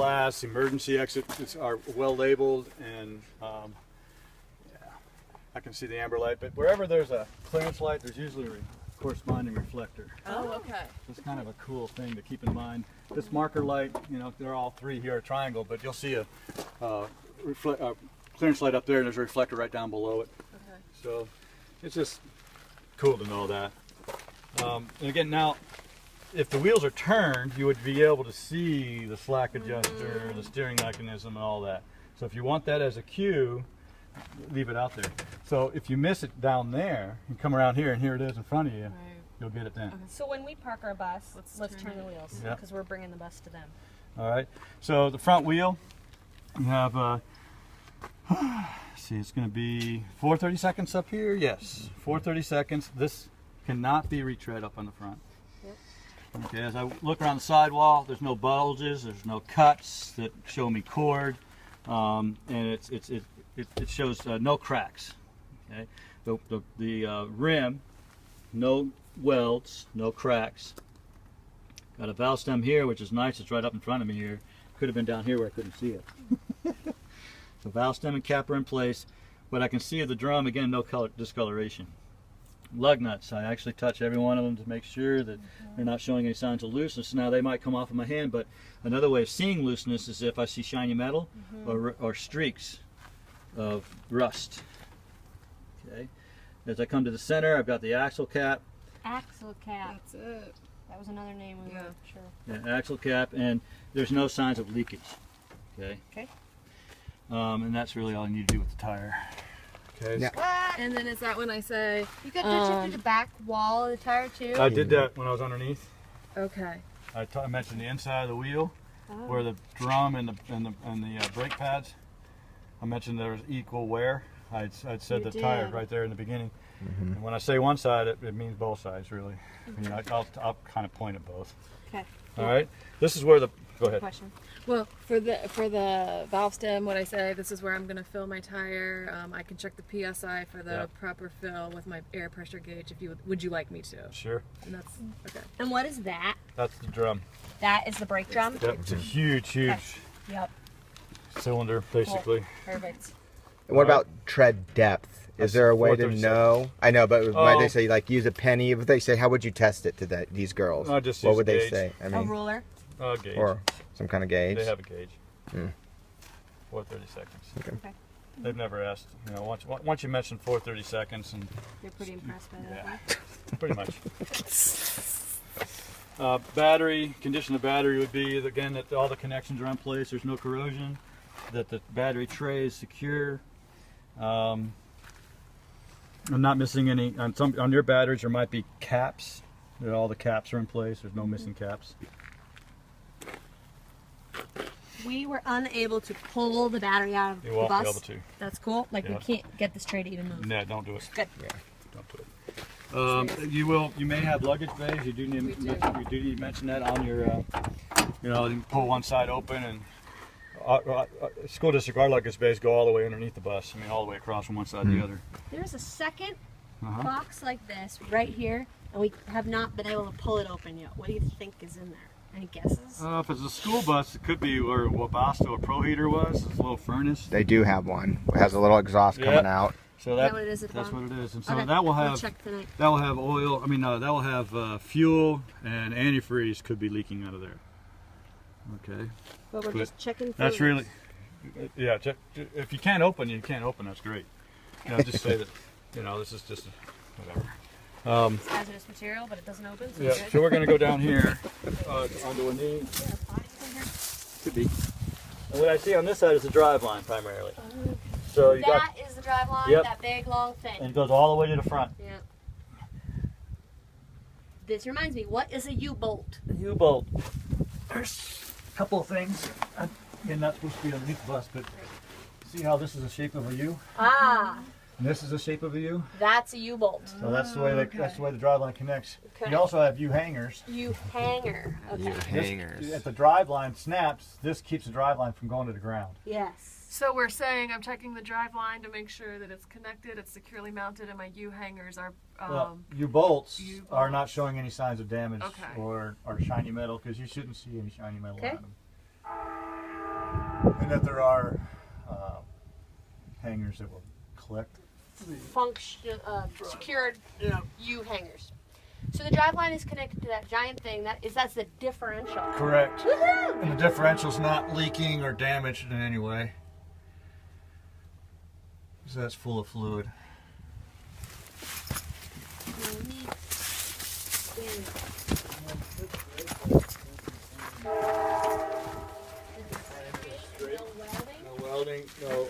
glass. Emergency exits are well labeled, and yeah, I can see the amber light. But wherever there's a clearance light, there's usually a corresponding reflector. Oh, okay. It's kind of a cool thing to keep in mind. This marker light, you know, they're all three here, a triangle, but you'll see a clearance light up there, and there's a reflector right down below it. Okay. So it's just cool to know that. And again, now, if the wheels are turned, you would be able to see the slack adjuster, the steering mechanism, and all that. So if you want that as a cue, leave it out there. So if you miss it down there, you come around here, and here it is in front of you, you'll get it then. Okay. So when we park our bus, let's turn the wheels, Yeah. because we're bringing the bus to them. All right. So the front wheel, you have, see, it's going to be 430 seconds up here. Yes, 430 seconds. This cannot be retread up on the front. Yep. Okay, as I look around the sidewall, there's no bulges, there's no cuts that show me cord, and it shows no cracks. Okay, the rim, no welds, no cracks. Got a valve stem here, which is nice. It's right up in front of me here. Could have been down here where I couldn't see it. So valve stem and cap are in place. What I can see of the drum, again, no color discoloration. Lug nuts, I actually touch every one of them to make sure that they're not showing any signs of looseness. Now they might come off of my hand, but another way of seeing looseness is if I see shiny metal or streaks of rust. Okay. As I come to the center, I've got the axle cap. Axle cap. That's it. That was another name we weren't sure. Yeah, axle cap, and there's no signs of leakage. Okay. Okay. And that's really all you need to do with the tire. Okay. Yeah. And then is that when I say, You got to check the back wall of the tire too? I did that when I was underneath. okay. I mentioned the inside of the wheel, where the drum and the brake pads. I mentioned there was equal wear. I'd said the tire right there in the beginning. And when I say one side, it means both sides, really. I mean, I'll kind of point at both. Okay. All right. This is where the go ahead. Question. Well, for the valve stem, what I say, this is where I'm going to fill my tire. I can check the PSI for the proper fill with my air pressure gauge. If you would you like me to? Sure. And that's okay. And what is that? That's the drum. That is the brake drum? Yep. It's a huge Yep. cylinder, basically. Perfect. And what about tread depth? Is there a way to know? I know, but might they say like use a penny? If they say, how would you test it to these girls? Just what use would a they gauge. say? I A mean, ruler? Gauge. or some kind of gauge. They have a gauge. 430 seconds. Okay. They've never asked. You know, once you mention 430 seconds, and They're pretty impressed by that. yeah, pretty much. Battery condition of battery would be again that all the connections are in place. There's no corrosion. That the battery tray is secure. I'm not missing any on your batteries. There might be caps. All the caps are in place. There's no missing caps. We were unable to pull the battery out of You the won't bus. be able to. That's cool. Like we can't get this tray to even move. No, don't do it. Good. Yeah. Don't do it. You may have luggage bays. You do need to mention that on your. You know, you can pull one side open, and school district our luggage bays go all the way underneath the bus. I mean, all the way across from one side to the other. There's a second box like this right here, and we have not been able to pull it open yet. What do you think is in there? Any guesses? If it's a school bus, it could be where Wabasto or Pro Heater was. It's a little furnace. They do have one. It has a little exhaust coming out. So that what it is at the that's bottom? what it is. And so Okay, that will we'll have check tonight. that will have oil. I mean, that will have fuel, and antifreeze could be leaking out of there. Okay. But we're just checking. That's for really, yeah. If you can't open, you can't open. That's great. You know, just say that. You know, this is just whatever. It's hazardous material, but it doesn't open. So Yeah. So we're going to go down here onto a knee. Could be. And what I see on this side is the drive line primarily. So you got. That is the drive line. Yep. That big long thing. And it goes all the way to the front. Yeah. This reminds me. What is a U-bolt? The U-bolt. There's a couple of things. Again, not supposed to be underneath the bus, but see how this is the shape of a U? Ah. And this is the shape of a U? That's a U-bolt. So that's the way that's the way the drive line connects. Okay. You also have U hangers. U-hanger. Okay. Hangers. If the drive line snaps, this keeps the drive line from going to the ground. Yes. So we're saying I'm checking the drive line to make sure that it's connected, it's securely mounted, and my U hangers are. Well, U-bolts U-bolts. are not showing any signs of damage Okay. or shiny metal, because you shouldn't see any shiny metal on them. And that there are hangers that will collect. Secured U hangers. So the drive line is connected to that giant thing. That's the differential. Correct. Woohoo! And the differential's not leaking or damaged in any way. So that's full of fluid. No welding, no.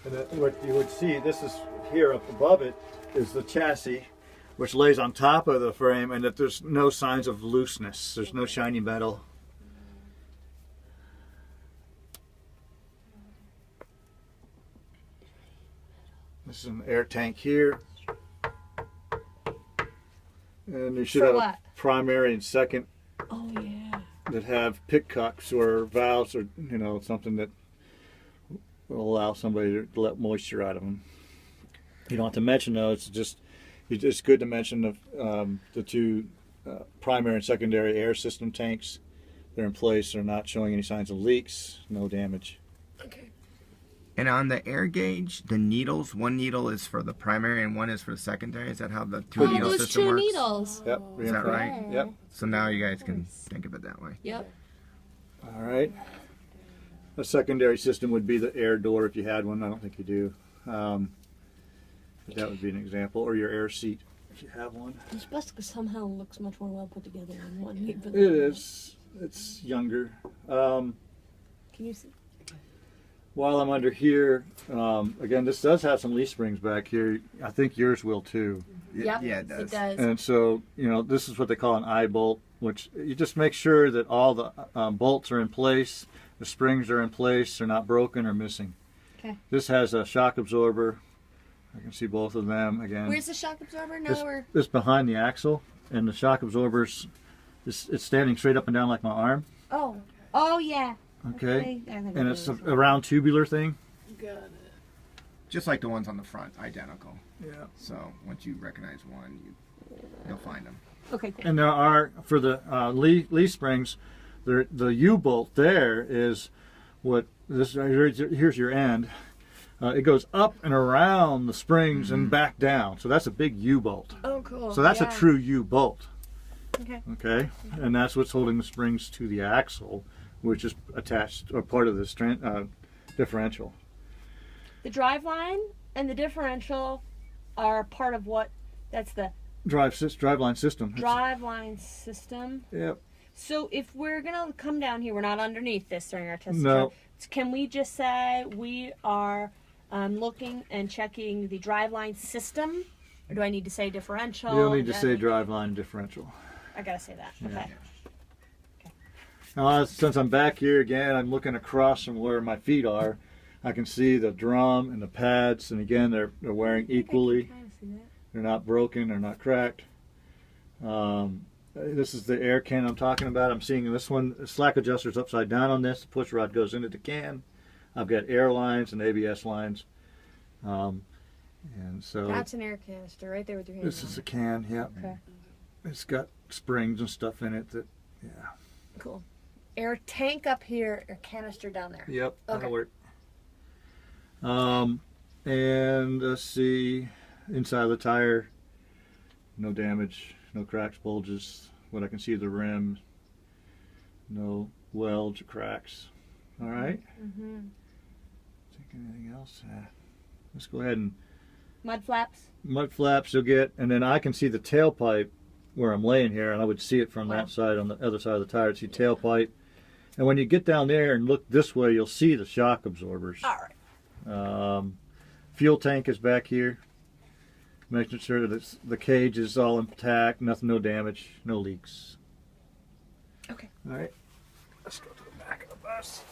And what you would see, this is here up above it, is the chassis, which lays on top of the frame, and that there's no signs of looseness. There's no shiny metal. This is an air tank here. And you should have a primary and second that have pit cups or valves or, you know, something that will allow somebody to let moisture out of them. You don't have to mention those. It's good to mention the two primary and secondary air system tanks. They're in place. They're not showing any signs of leaks. No damage. Okay. And on the air gauge, the needles, one needle is for the primary and one is for the secondary. Is that how the two needle those system two works? needles. Yep. Is that right? Yep. So now you guys can think of it that way. Yep. All right. A secondary system would be the air door if you had one. I don't think you do. But that would be an example. Or your air seat if you have one. This bus somehow looks much more well put together than one. It is. It's younger. Can you see? While I'm under here, again, this does have some leaf springs back here. I think yours will too. Yep, Yeah, it does. It does. And so, you know, this is what they call an eye bolt, which you just make sure that all the bolts are in place, the springs are in place, they're not broken or missing. Okay. This has a shock absorber. I can see both of them again. Where's the shock absorber? No, It's behind the axle, and the shock absorber's it's standing straight up and down like my arm. Oh yeah. Okay. I think And it's a round tubular thing. Got it. Just like the ones on the front, identical. Yeah. So once you recognize one, you'll find them. Okay, cool. And there are, for the leaf springs, the U-bolt there is what this. Here's your end. It goes up and around the springs and back down. So that's a big U-bolt. Oh, cool. So that's a true U-bolt. Okay. Okay, and that's what's holding the springs to the axle, which is attached or part of this differential. The drive line and the differential are part of what? That's the Driveline system. drive line system. Yep. So if we're gonna come down here, we're not underneath this during our test. No. Can we just say we are looking and checking the driveline system, or do I need to say differential? You'll need to say driveline differential. I gotta say that. Yeah. Okay. Now, since I'm back here again, I'm looking across from where my feet are. I can see the drum and the pads, and again, they're wearing equally. Kind of see that. They're not broken. They're not cracked. This is the air can I'm talking about. I'm seeing this one. The slack adjuster's upside down on this. The push rod goes into the can. I've got air lines and ABS lines. And so That's an air canister right there with your hand. this is a can. Yep. Okay. It's got springs and stuff in it. That Cool. Air tank up here, air canister down there. Yep. Okay. That'll work. And let's see, inside of the tire, no damage, no cracks, bulges. What I can see of the rim, no welds or cracks. All right. Mm-hmm. Think anything else? Let's go ahead and Mud flaps. mud flaps you'll get, and then I can see the tailpipe where I'm laying here, and I would see it from that side on the other side of the tire. See tailpipe, and when you get down there and look this way, you'll see the shock absorbers. All right. Fuel tank is back here, making sure that the cage is all intact, nothing, no damage, no leaks. Okay. All right, let's go to the back of the bus.